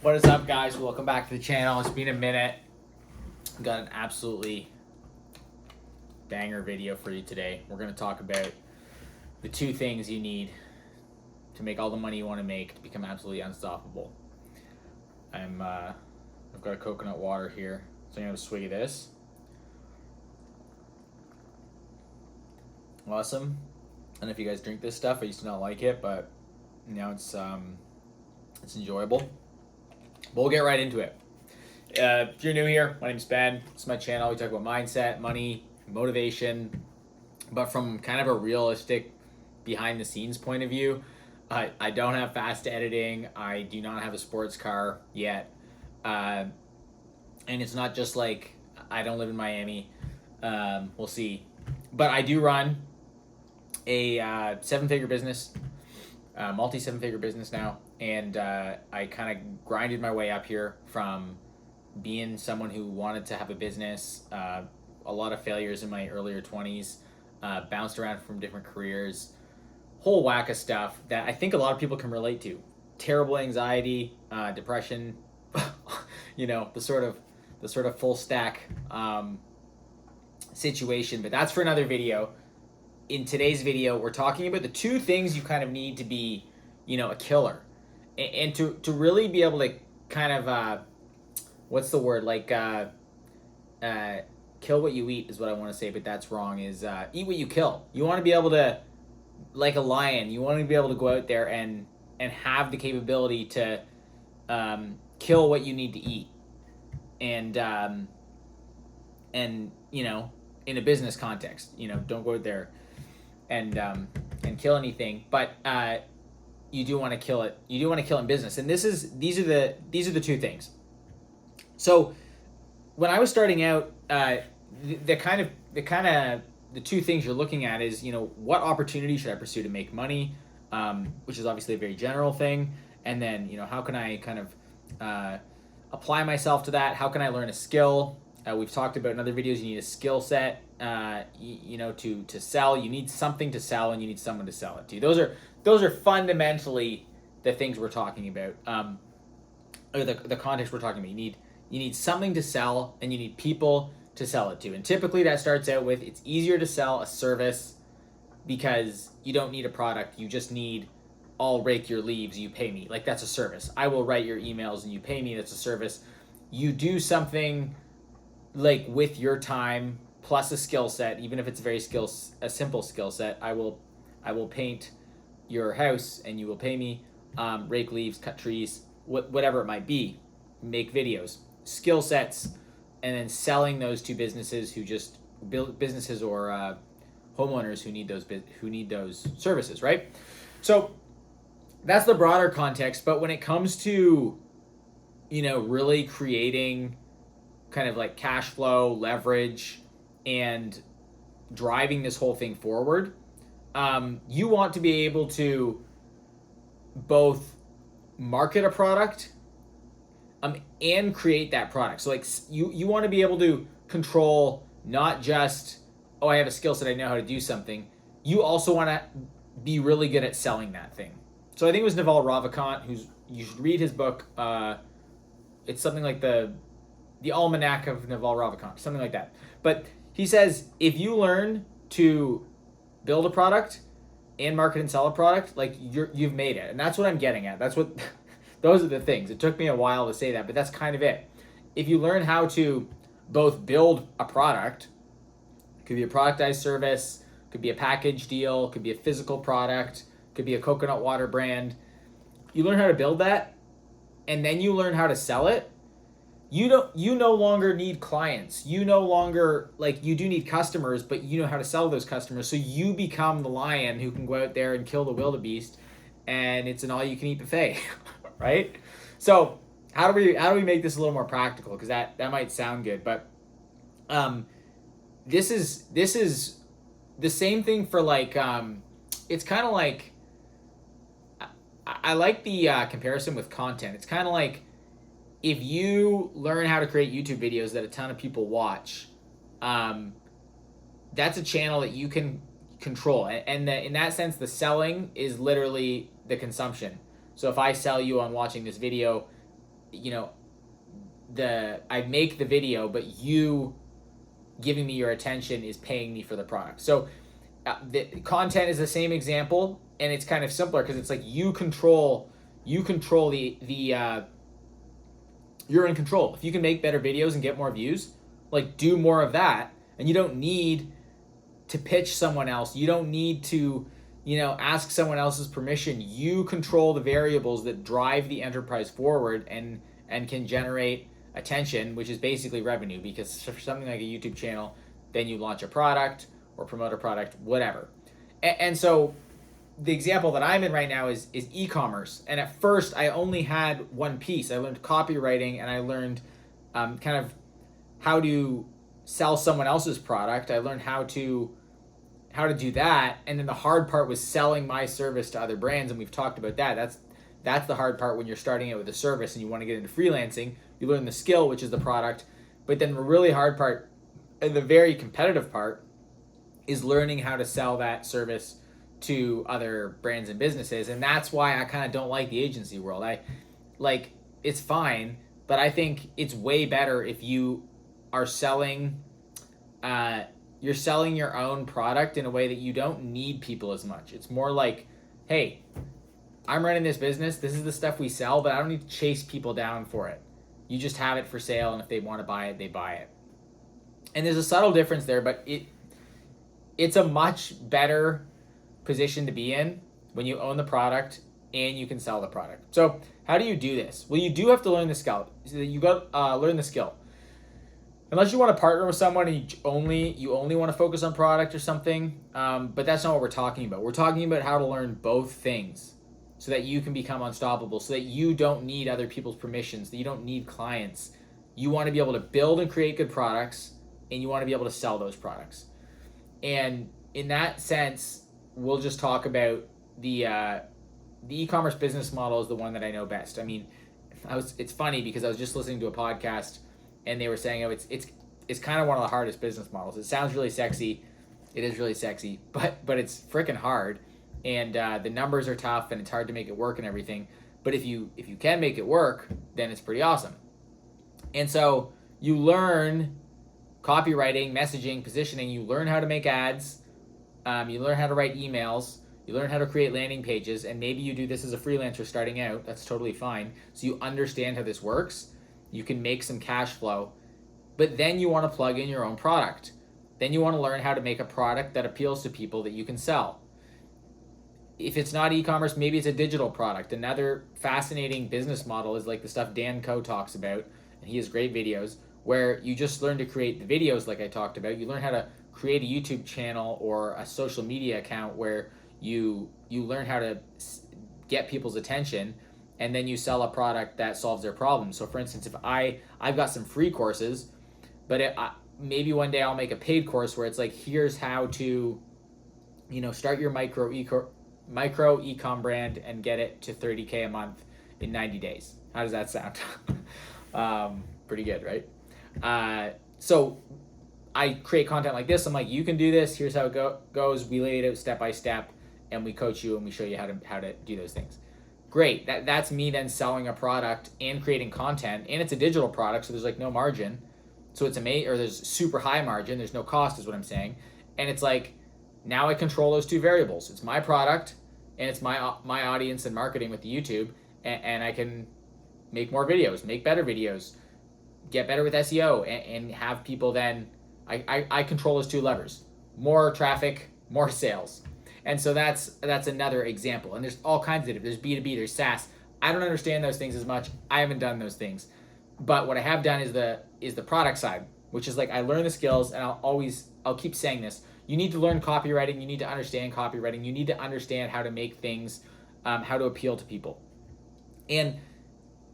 What is up, guys? Welcome back to the channel. It's been a minute. Got an absolutely banger video for you today. We're going to talk about the two things you need to make all the money you want to make to become absolutely unstoppable. I've got a coconut water here, so I'm going to have a swig of this. Awesome. I don't know if you guys drink this stuff. I used to not like it, but now it's enjoyable. But we'll get right into it. If you're new here, my name's Ben. It's my channel. We talk about mindset, money, motivation, but from kind of a realistic behind-the-scenes point of view. I don't have fast editing. I do not have a sports car yet. And it's not just like I don't live in Miami. We'll see. But I do run a seven-figure business, multi-seven-figure business now. And I kind of grinded my way up here from being someone who wanted to have a business, a lot of failures in my earlier 20s, bounced around from different careers, whole whack of stuff that I think a lot of people can relate to. Terrible anxiety, depression, the sort of full stack situation. But that's for another video. In today's video, we're talking about the two things you kind of need to be, a killer. And to really be able to kind of, what's the word, kill what you eat is what I want to say, but that's wrong, is eat what you kill. You want to be able to, like a lion, you want to be able to go out there and have the capability to kill what you need to eat. And in a business context, don't go out there and kill anything, but you do want to kill it. You do want to kill in business, and these are the two things. So when I was starting out, the two things you're looking at is what opportunity should I pursue to make money, which is obviously a very general thing, and then how can I kind of apply myself to that? How can I learn a skill? We've talked about in other videos. You need a skill set, to sell. You need something to sell, and you need someone to sell it to. Those are fundamentally the things we're talking about, or the context we're talking about. You need something to sell, and you need people to sell it to. And typically that starts out with, it's easier to sell a service because you don't need a product. You just need, I'll rake your leaves, you pay me. Like, that's a service. I will write your emails and you pay me. That's a service. You do something like with your time plus a skill set, even if it's a simple skill set. I will paint your house and you will pay me, rake leaves, cut trees, whatever it might be, make videos, skill sets, and then selling those to businesses who just build businesses, or homeowners who need those services, right? So that's the broader context. But when it comes to really creating kind of like cash flow, leverage, and driving this whole thing forward, you want to be able to both market a product and create that product. So like you want to be able to control not just, oh, I have a skill set, I know how to do something. You also want to be really good at selling that thing. So I think it was Naval Ravikant, you should read his book. It's something like the Almanac of Naval Ravikant, something like that. But he says, if you learn to build a product and market and sell a product, like you've made it. And that's what I'm getting at. Those are the things. It took me a while to say that, but that's kind of it. If you learn how to both build a product, it could be a productized service, could be a package deal, could be a physical product, could be a coconut water brand. You learn how to build that, and then you learn how to sell it. You no longer need clients. You no longer, you do need customers, but you know how to sell those customers. So you become the lion who can go out there and kill the wildebeest, and it's an all-you-can-eat buffet, right? So how do we make this a little more practical? Because that might sound good, but this is the same thing for it's kind of like, I like the comparison with content. It's kind of like, if you learn how to create YouTube videos that a ton of people watch, that's a channel that you can control. And in that sense, the selling is literally the consumption. So if I sell you on watching this video, I make the video, but you giving me your attention is paying me for the product. So the content is the same example, and it's kind of simpler because it's like you control the you're in control. If you can make better videos and get more views, like do more of that, and you don't need to pitch someone else. You don't need to, ask someone else's permission. You control the variables that drive the enterprise forward and can generate attention, which is basically revenue, because for something like a YouTube channel, then you launch a product or promote a product, whatever. And so the example that I'm in right now is e-commerce. And at first I only had one piece. I learned copywriting, and I learned kind of how to sell someone else's product. I learned how to do that. And then the hard part was selling my service to other brands. And we've talked about that. That's the hard part when you're starting out with a service and you want to get into freelancing. You learn the skill, which is the product. But then the really hard part and the very competitive part is learning how to sell that service to other brands and businesses. And that's why I kind of don't like the agency world. It's fine, but I think it's way better if you are selling you're selling your own product in a way that you don't need people as much. It's more like, hey, I'm running this business. This is the stuff we sell, but I don't need to chase people down for it. You just have it for sale, and if they want to buy it, they buy it. And there's a subtle difference there, but it's a much better position to be in when you own the product and you can sell the product. So how do you do this? Well, you do have to learn the skill. You got learn the skill. Unless you want to partner with someone and you only want to focus on product or something, but that's not what we're talking about. We're talking about how to learn both things so that you can become unstoppable, so that you don't need other people's permissions, that you don't need clients. You want to be able to build and create good products, and you want to be able to sell those products. And in that sense, we'll just talk about the e-commerce business model is the one that I know best. I mean, it's funny because I was just listening to a podcast, and they were saying, it's kind of one of the hardest business models. It sounds really sexy. It is really sexy, but it's freaking hard. And the numbers are tough, and it's hard to make it work and everything. But if you can make it work, then it's pretty awesome. And so you learn copywriting, messaging, positioning. You learn how to make ads. You learn how to write emails. You learn how to create landing pages. And maybe you do this as a freelancer starting out. That's totally fine. So you understand how this works. You can make some cash flow, but then you want to plug in your own product. Then you want to learn how to make a product that appeals to people that you can sell. If it's not e-commerce, maybe it's a digital product. Another fascinating business model is like the stuff Dan Coe talks about, and he has great videos, where you just learn to create the videos like I talked about. You learn how to create a YouTube channel or a social media account where you learn how to get people's attention, and then you sell a product that solves their problem. So for instance, if I've got some free courses, but maybe one day I'll make a paid course where it's like, here's how to, start your micro e-com brand and get it to 30K a month in 90 days. How does that sound? Pretty good, right? So I create content like this. I'm like, you can do this. Here's how it goes. We lay it out step by step, and we coach you and we show you how to do those things. Great. That's me then selling a product and creating content, and it's a digital product, so there's like no margin. So it's there's super high margin. There's no cost, is what I'm saying. And it's like, now I control those two variables. It's my product, and it's my audience and marketing with the YouTube, and I can make more videos, make better videos, get better with SEO, and have people then. I control those two levers: more traffic, more sales. And so that's another example. And there's all kinds of it. There's B2B, there's SaaS. I don't understand those things as much. I haven't done those things. But what I have done is the product side, which is like, I learn the skills, and I'll keep saying this. You need to learn copywriting. You need to understand copywriting. You need to understand how to make things, how to appeal to people. And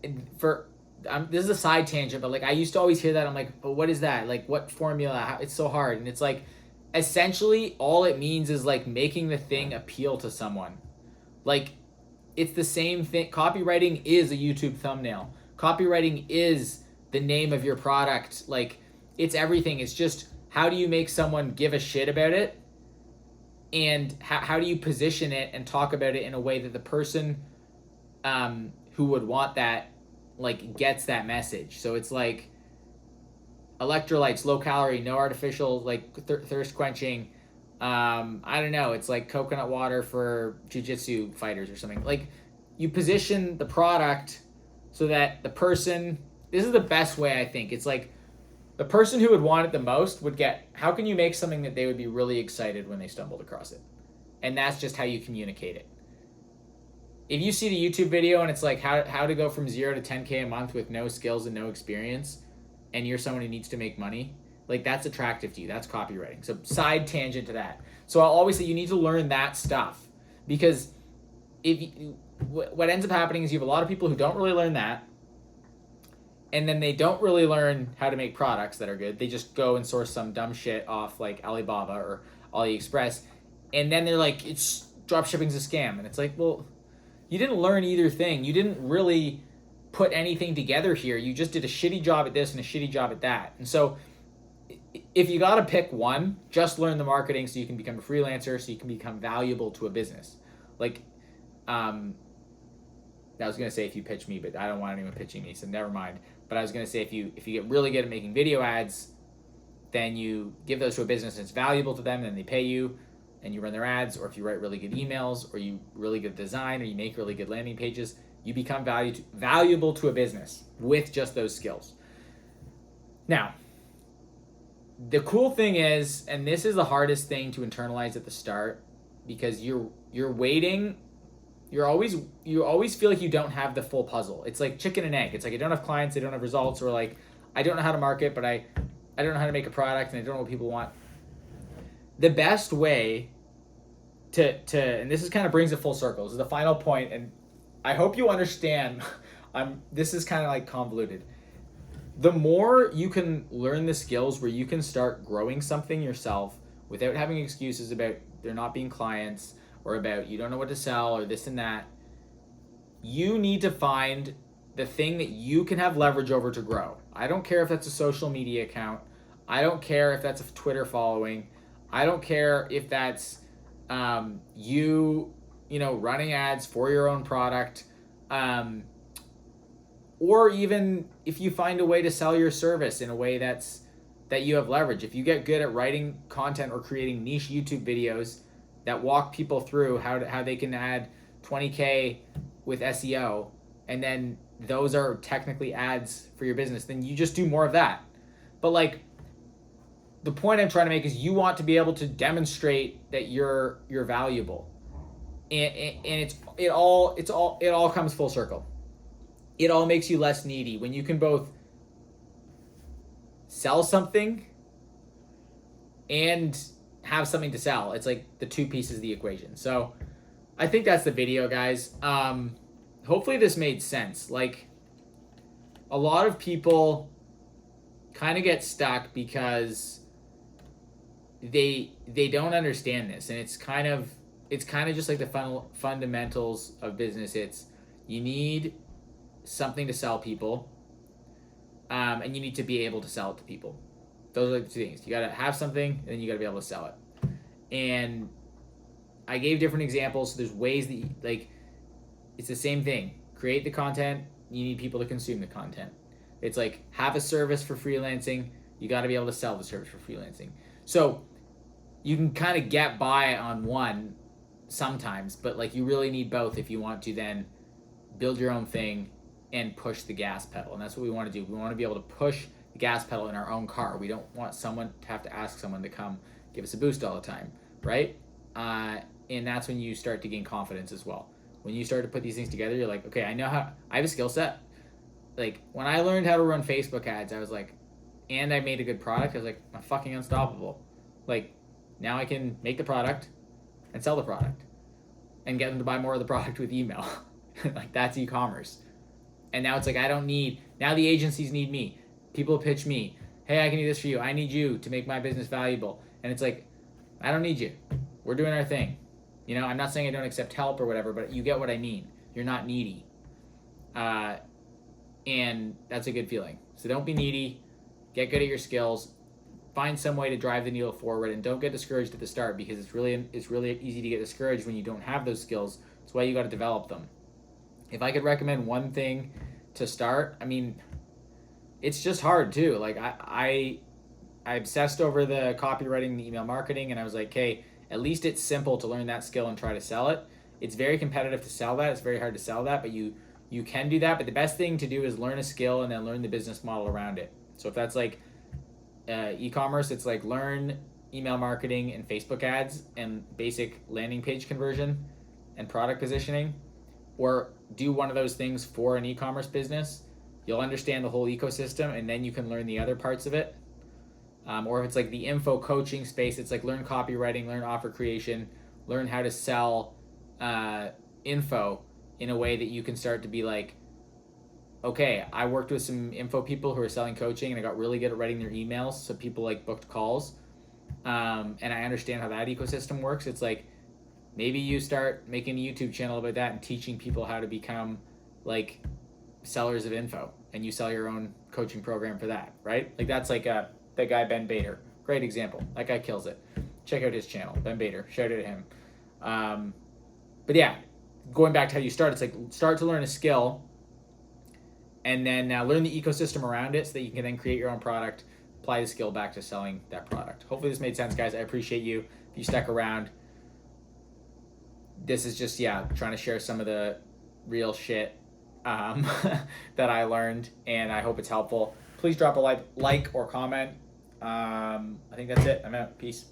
this is a side tangent, but like, I used to always hear that. I'm like, but what is that? Like, what formula? It's so hard. And it's like, essentially all it means is like making the thing appeal to someone. Like, it's the same thing. Copywriting is a YouTube thumbnail. Copywriting is the name of your product. Like, it's everything. It's just, how do you make someone give a shit about it? And how do you position it and talk about it in a way that the person who would want that like gets that message. So it's like electrolytes, low calorie, no artificial, like thirst quenching. I don't know. It's like coconut water for jiu-jitsu fighters or something. Like, you position the product so that the person, this is the best way, I think. It's like the person who would want it the most would get, how can you make something that they would be really excited when they stumbled across it? And that's just how you communicate it. If you see the YouTube video and it's like how to go from 0 to 10K a month with no skills and no experience, and you're someone who needs to make money, like, that's attractive to you. That's copywriting. So side tangent to that. So I'll always say you need to learn that stuff, because what ends up happening is you have a lot of people who don't really learn that, and then they don't really learn how to make products that are good. They just go and source some dumb shit off like Alibaba or AliExpress, and then they're like, it's dropshipping's a scam. And it's like, well, you didn't learn either thing. You didn't really put anything together here. You just did a shitty job at this and a shitty job at that. And so if you got to pick one, just learn the marketing so you can become a freelancer, so you can become valuable to a business. Like, I was going to say if you pitch me, but I don't want anyone pitching me, so never mind. But I was going to say if you get really good at making video ads, then you give those to a business and it's valuable to them, and then they pay you and you run their ads. Or if you write really good emails, or you really good design, or you make really good landing pages, you become valuable to a business with just those skills. Now, the cool thing is, and this is the hardest thing to internalize at the start, because you're waiting, you always feel like you don't have the full puzzle. It's like chicken and egg. It's like, I don't have clients, I don't have results, or like, I don't know how to market, but I don't know how to make a product, and I don't know what people want. The best way to and this is kind of brings it full circle. This is the final point, and I hope you understand. This is kind of like convoluted. The more you can learn the skills where you can start growing something yourself without having excuses about there not being clients, or about you don't know what to sell, or this and that, you need to find the thing that you can have leverage over to grow. I don't care if that's a social media account. I don't care if that's a Twitter following. I don't care if that's you running ads for your own product, or even if you find a way to sell your service in a way that you have leverage. If you get good at writing content or creating niche YouTube videos that walk people through how they can add 20K with SEO, and then those are technically ads for your business, then you just do more of that. But like, the point I'm trying to make is you want to be able to demonstrate that you're valuable, and it all comes full circle. It all makes you less needy when you can both sell something and have something to sell. It's like the two pieces of the equation. So I think that's the video, guys. Hopefully this made sense. Like, a lot of people kind of get stuck because they don't understand this, and it's kind of just like the fundamentals of business. It's, you need something to sell people, and you need to be able to sell it to people. Those are the two things. You got to have something, and then you got to be able to sell it. And I gave different examples. So there's ways that like, it's the same thing. Create the content. You need people to consume the content. It's like, have a service for freelancing. You got to be able to sell the service for freelancing. So you can kind of get by on one sometimes, but like, you really need both if you want to then build your own thing and push the gas pedal. And that's what we want to do. We want to be able to push the gas pedal in our own car. We don't want someone to have to ask someone to come give us a boost all the time, right? And that's when you start to gain confidence as well. When you start to put these things together, you're like, okay, I have a skill set. Like, when I learned how to run Facebook ads, I was like, and I made a good product, I was like, I'm fucking unstoppable. Like, now I can make the product and sell the product and get them to buy more of the product with email. Like, that's e-commerce. And now it's like, now the agencies need me. People pitch me. Hey, I can do this for you. I need you to make my business valuable. And it's like, I don't need you. We're doing our thing. I'm not saying I don't accept help or whatever, but you get what I mean. You're not needy. And that's a good feeling. So don't be needy. Get good at your skills. Find some way to drive the needle forward, and don't get discouraged at the start, because it's really easy to get discouraged when you don't have those skills. That's why you got to develop them. If I could recommend one thing to start. I mean, it's just hard too. Like I obsessed over the copywriting, the email marketing, and I was like, hey, at least it's simple to learn that skill and try to sell it. It's very competitive to sell that. It's very hard to sell that, but you can do that. But the best thing to do is learn a skill and then learn the business model around it. So if that's like e-commerce, it's like learn email marketing and Facebook ads and basic landing page conversion and product positioning, or do one of those things for an e-commerce business. You'll understand the whole ecosystem, and then you can learn the other parts of it. Or if it's like the info coaching space, it's like learn copywriting, learn offer creation, learn how to sell info in a way that you can start to be like, okay, I worked with some info people who are selling coaching, and I got really good at writing their emails, so people like booked calls, and I understand how that ecosystem works. It's like, maybe you start making a YouTube channel about that and teaching people how to become like sellers of info, and you sell your own coaching program for that, right? Like that's like that guy Ben Bader, great example. That guy kills it. Check out his channel, Ben Bader. Shout out to him. But yeah, going back to how you start, it's like start to learn a skill, and then learn the ecosystem around it so that you can then create your own product, apply the skill back to selling that product. Hopefully this made sense, guys. I appreciate you. If you stuck around, this is just, trying to share some of the real shit that I learned, and I hope it's helpful. Please drop a like or comment. I think that's it. I'm out. Peace.